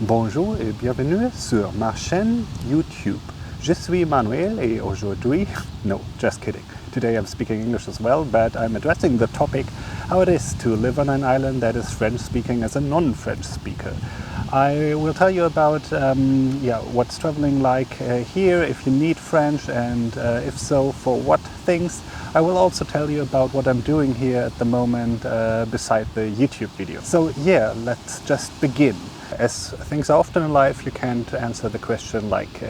Bonjour et bienvenue sur ma chaîne YouTube. Je suis Manuel et aujourd'hui, no, just kidding. Today I'm speaking English as well, but I'm addressing the topic how it is to live on an island that is French speaking as a non-French speaker. I will tell you about what's traveling like here, if you need French, and if so, for what things. I will also tell you about what I'm doing here at the moment beside the YouTube video. So yeah, let's just begin. As things are often in life, you can't answer the question like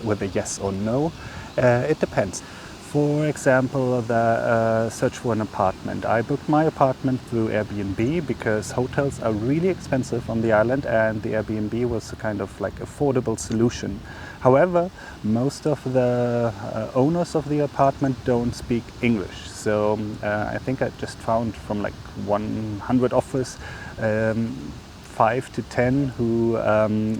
with a yes or no. It depends. For example, the search for an apartment. I booked my apartment through Airbnb because hotels are really expensive on the island, and the Airbnb was a kind of like affordable solution. However, most of the owners of the apartment don't speak English. So I think I just found from like 100 offers 5 to 10 who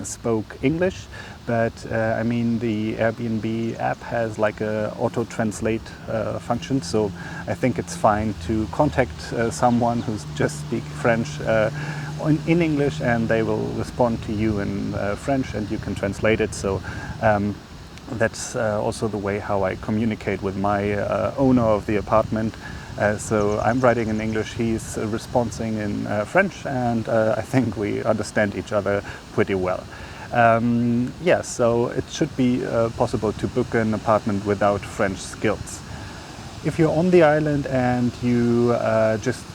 spoke English, but I mean the Airbnb app has like a auto-translate function, so I think it's fine to contact someone who's just speak French in English, and they will respond to you in French and you can translate it. So that's also the way how I communicate with my owner of the apartment. So I'm writing in English, he's responding in French, and I think we understand each other pretty well. So it should be possible to book an apartment without French skills. If you're on the island and you just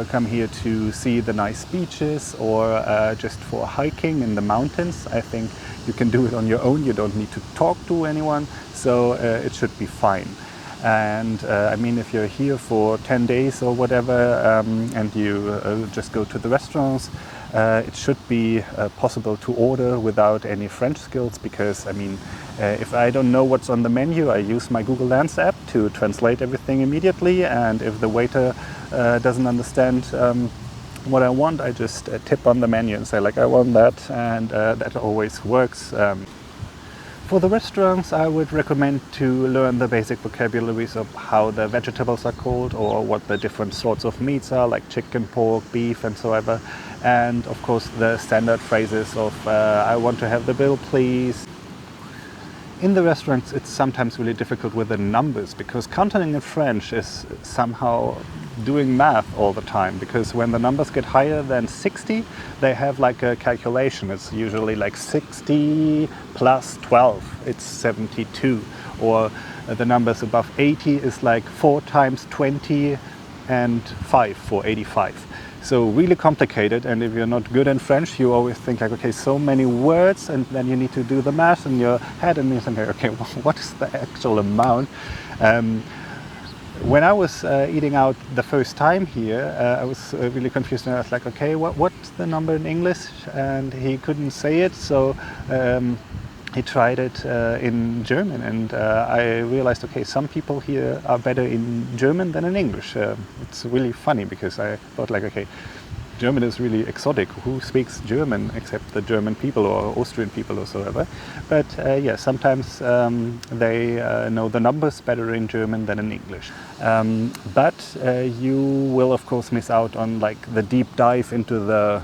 come here to see the nice beaches or just for hiking in the mountains, I think you can do it on your own. You don't need to talk to anyone, so it should be fine. And I mean, if you're here for 10 days or whatever, and you just go to the restaurants, it should be possible to order without any French skills, because I mean, if I don't know what's on the menu, I use my Google Lens app to translate everything immediately, and if the waiter doesn't understand what I want, I just tip on the menu and say like, I want that, and that always works. For the restaurants, I would recommend to learn the basic vocabularies of how the vegetables are called or what the different sorts of meats are, like chicken, pork, beef and so ever. And of course the standard phrases of I want to have the bill please. In the restaurants it's sometimes really difficult with the numbers, because counting in French is somehow doing math all the time, because when the numbers get higher than 60 they have like a calculation. It's usually like 60 plus 12, it's 72, or the numbers above 80 is like 4 times 20 and 5 for 85. So really complicated, and if you're not good in French, you always think like, okay, so many words, and then you need to do the math in your head, and you think, okay, what is the actual amount? When I was eating out the first time here, I was really confused, and I was like, okay, what's the number in English? And he couldn't say it, so he tried it in German, and I realized, okay, some people here are better in German than in English. It's really funny, because I thought like, okay, German is really exotic. Who speaks German except the German people or Austrian people or so ever? But yeah, sometimes they know the numbers better in German than in English. But you will of course miss out on like the deep dive into the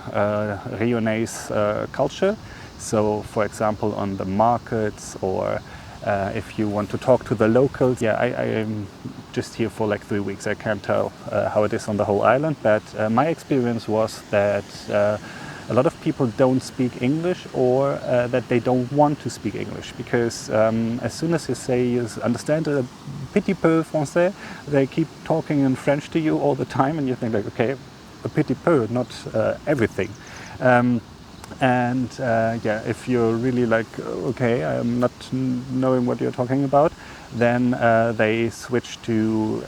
Réunionnais culture. So for example, on the markets, or if you want to talk to the locals. Yeah, I'm just here for like 3 weeks. I can't tell how it is on the whole island, but my experience was that a lot of people don't speak English, or that they don't want to speak English, because as soon as you say you understand a petit peu français, they keep talking in French to you all the time, and you think like, okay, a petit peu, not everything. If you're really like, okay, I'm not knowing what you're talking about, then they switch to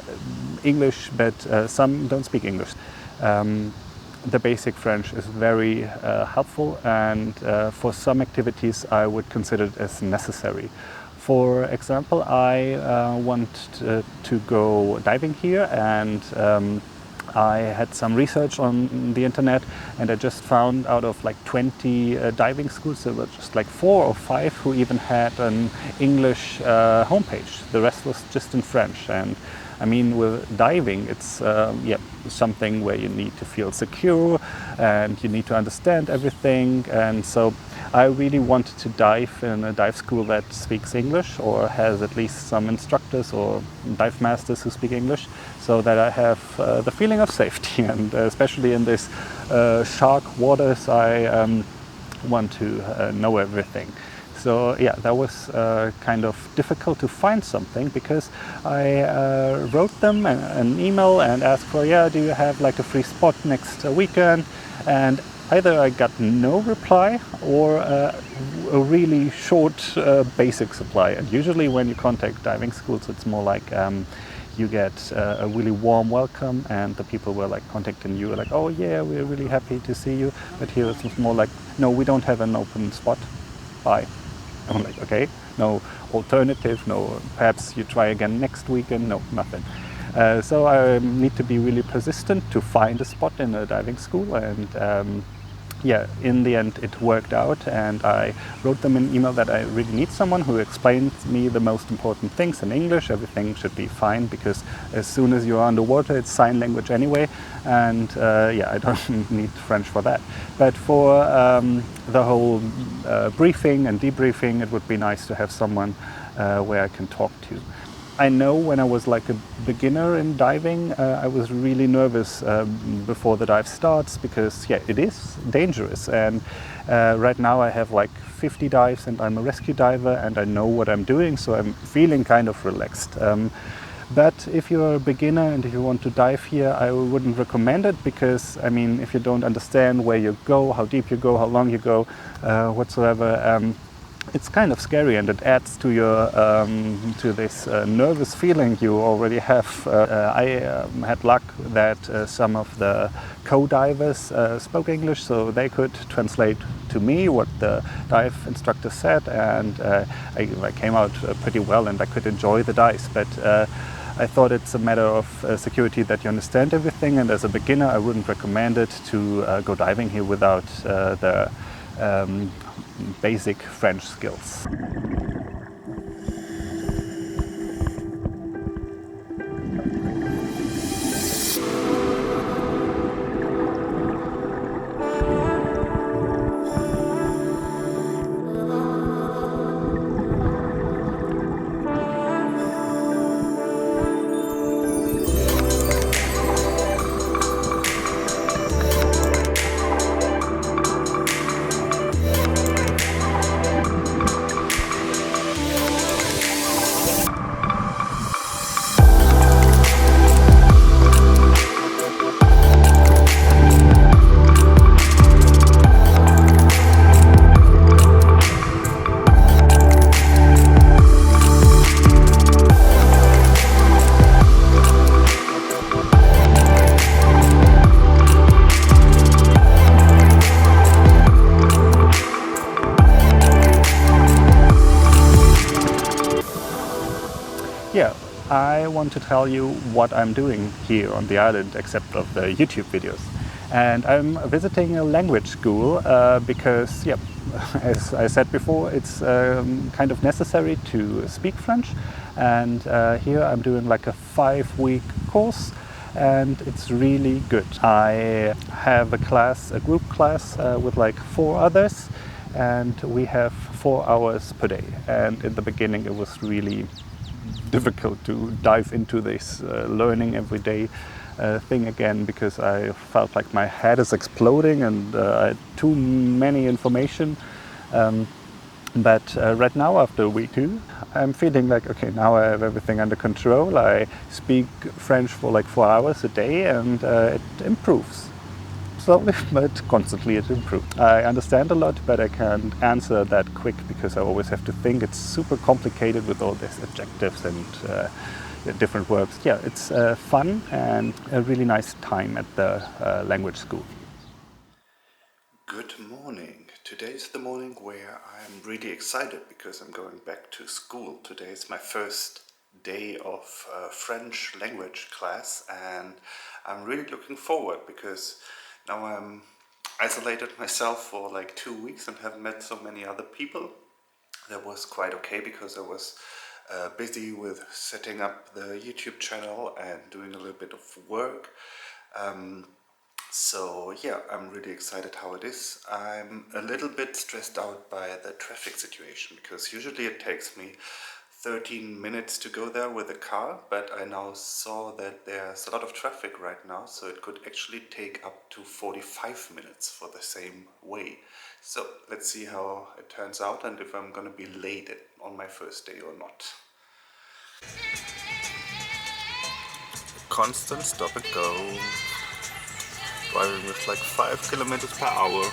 English, but some don't speak English. The basic French is very helpful, and for some activities I would consider it as necessary. For example, I want to go diving here, and I had some research on the internet, and I just found out of like 20 diving schools, there were just like 4 or 5 who even had an English homepage. The rest was just in French. And I mean, with diving, it's something where you need to feel secure and you need to understand everything. And so I really wanted to dive in a dive school that speaks English or has at least some instructors or dive masters who speak English, so that I have the feeling of safety. And especially in this shark waters, I want to know everything. So yeah, that was kind of difficult to find something, because I wrote them an email and asked for, yeah, do you have like a free spot next weekend? And either I got no reply or a really short basic reply. And usually when you contact diving schools, it's more like you get a really warm welcome, and the people were like contacting you like, oh yeah, we're really happy to see you. But here it's more like, no, we don't have an open spot. Bye. I'm like, okay, no alternative, no, perhaps you try again next weekend, no, nothing. So I need to be really persistent to find a spot in a diving school, and yeah, in the end it worked out, and I wrote them an email that I really need someone who explains me the most important things in English. Everything should be fine, because as soon as you're underwater, it's sign language anyway, and yeah, I don't need French for that. But for the whole briefing and debriefing, it would be nice to have someone where I can talk to. I know when I was like a beginner in diving, I was really nervous before the dive starts, because yeah, it is dangerous. And right now I have like 50 dives and I'm a rescue diver and I know what I'm doing, so I'm feeling kind of relaxed. But if you're a beginner and if you want to dive here, I wouldn't recommend it, because I mean, if you don't understand where you go, how deep you go, how long you go, whatsoever, it's kind of scary, and it adds to your to this nervous feeling you already have. I had luck that some of the co-divers spoke English, so they could translate to me what the dive instructor said, and I came out pretty well, and I could enjoy the dives. But I thought it's a matter of security that you understand everything, and as a beginner I wouldn't recommend it to go diving here without the basic French skills. Yeah, I want to tell you what I'm doing here on the island, except of the YouTube videos. And I'm visiting a language school because, yeah, as I said before, it's kind of necessary to speak French. And here I'm doing like a 5-week course, and it's really good. I have a class, a group class with like 4 others, and we have 4 hours per day. And in the beginning it was really difficult to dive into this learning every day thing again, because I felt like my head is exploding and I had too many information. But right now, after week 2, I'm feeling like, okay, now I have everything under control. I speak French for like 4 hours a day, and it improves. Slowly, but constantly it improves. I understand a lot, but I can't answer that quick, because I always have to think. It's super complicated with all these adjectives and different verbs. Yeah, it's fun and a really nice time at the language school. Good morning. Today is the morning where I'm really excited because I'm going back to school. Today is my first day of French language class, and I'm really looking forward because now I'm isolated myself for like 2 weeks and haven't met so many other people. That was quite okay because I was busy with setting up the YouTube channel and doing a little bit of work. So yeah, I'm really excited how it is. I'm a little bit stressed out by the traffic situation because usually it takes me 13 minutes to go there with a car, but I now saw that there's a lot of traffic right now, so it could actually take up to 45 minutes for the same way. So let's see how it turns out and if I'm gonna be late on my first day or not. Constant stop and go. Driving with like 5 kilometers per hour.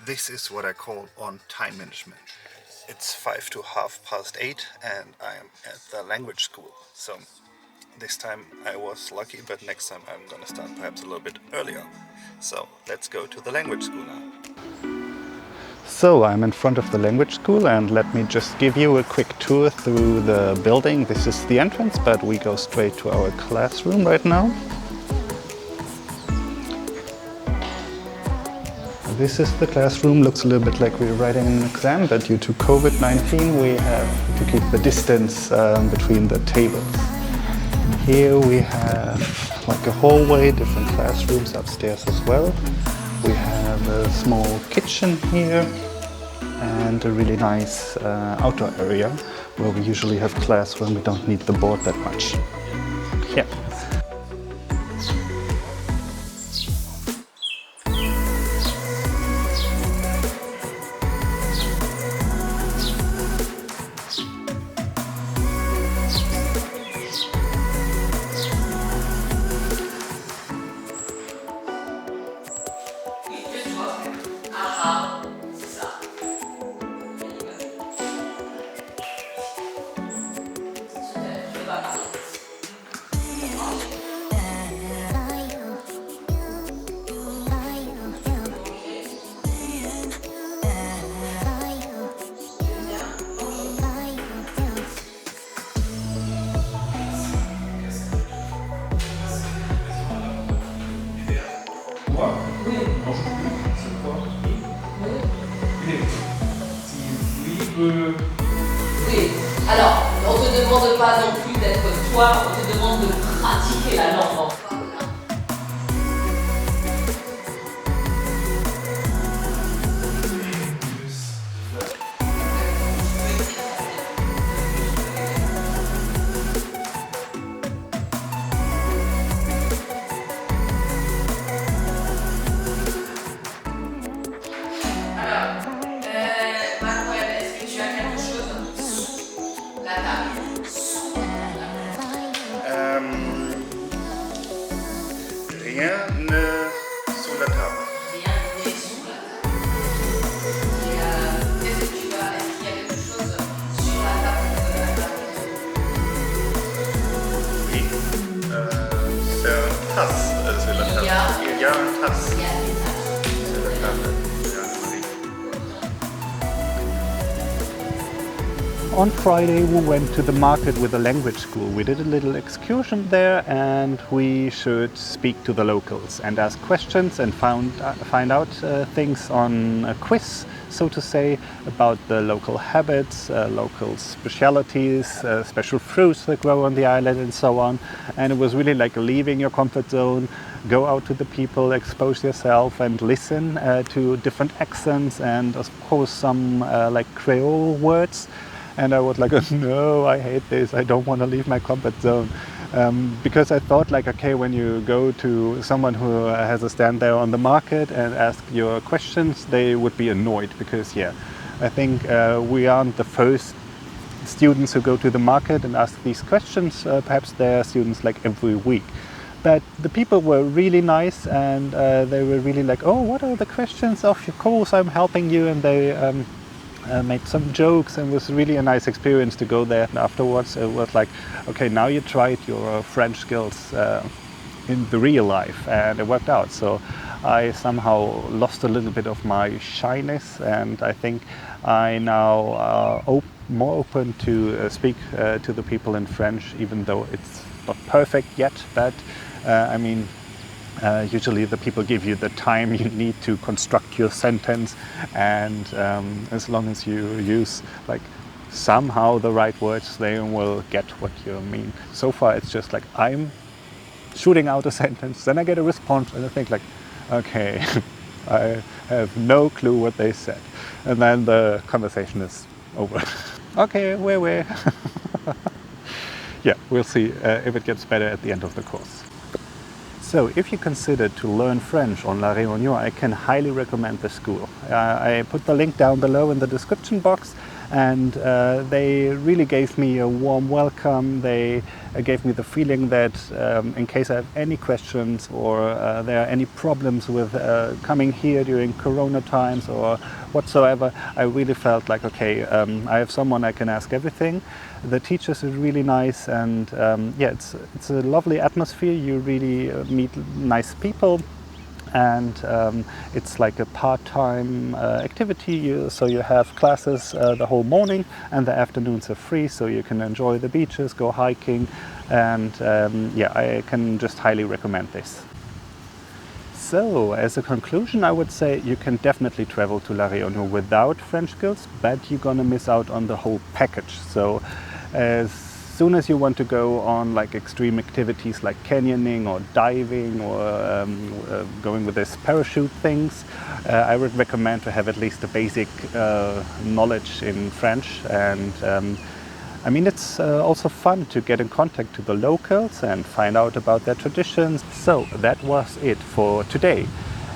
This is what I call on time management. It's 5 to 8:30 and I'm at the language school. So this time I was lucky, but next time I'm gonna start perhaps a little bit earlier. So let's go to the language school now. So I'm in front of the language school and let me just give you a quick tour through the building. This is the entrance, but we go straight to our classroom right now. This is the classroom. Looks a little bit like we're writing an exam, but due to COVID-19 we have to keep the distance between the tables. Here we have like a hallway, different classrooms upstairs as well. We have a small kitchen here and a really nice outdoor area where we usually have class when we don't need the board that much. Yeah. Oui, alors on ne te demande pas non plus d'être toi, on te demande de pratiquer la langue. Rien ne sous la table. Rien n'est sous la table. Qu'est-ce que tu as? Est-ce qu'il y a quelque chose sur la table? Oui, c'est un tasse sur la table. Il y a un tasse Il y a des tasses. sur la table. On Friday we went to the market with the language school. We did a little excursion there and we should speak to the locals and ask questions and find out things on a quiz, so to say, about the local habits, local specialities, special fruits that grow on the island and so on. And it was really like leaving your comfort zone, go out to the people, expose yourself and listen to different accents and of course some like Creole words. And I was like, oh, no, I hate this. I don't want to leave my comfort zone. Because I thought like, okay, when you go to someone who has a stand there on the market and ask your questions, they would be annoyed because, yeah, I think we aren't the first students who go to the market and ask these questions. Perhaps there are students like every week. But the people were really nice and they were really like, oh, what are the questions? Of course, I'm helping you. And they made some jokes and it was really a nice experience to go there. And afterwards it was like, okay, now you tried your French skills in the real life and it worked out. So I somehow lost a little bit of my shyness and I think I now more open to speak to the people in French, even though it's not perfect yet. But I mean, usually the people give you the time you need to construct your sentence, and as long as you use like somehow the right words, they will get what you mean. So far it's just like I'm shooting out a sentence, then I get a response and I think like, okay, I have no clue what they said. And then the conversation is over. Okay, where? Yeah, we'll see if it gets better at the end of the course. So if you consider to learn French on La Réunion, I can highly recommend the school. I put the link down below in the description box, and they really gave me a warm welcome. They gave me the feeling that in case I have any questions or there are any problems with coming here during Corona times or whatsoever, I really felt like, okay, I have someone I can ask everything. The teachers are really nice, and yeah, it's a lovely atmosphere. You really meet nice people. And it's like a part-time activity, so you have classes the whole morning and the afternoons are free, so you can enjoy the beaches, go hiking, and yeah, I can just highly recommend this. So, as a conclusion, I would say you can definitely travel to La Réunion without French skills, but you're gonna miss out on the whole package. So, as soon as you want to go on like extreme activities like canyoning or diving or going with these parachute things, I would recommend to have at least a basic knowledge in French. And I mean, it's also fun to get in contact to the locals and find out about their traditions. So that was it for today.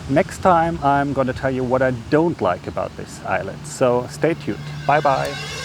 Next time I'm going to tell you what I don't like about this island. So stay tuned. Bye bye.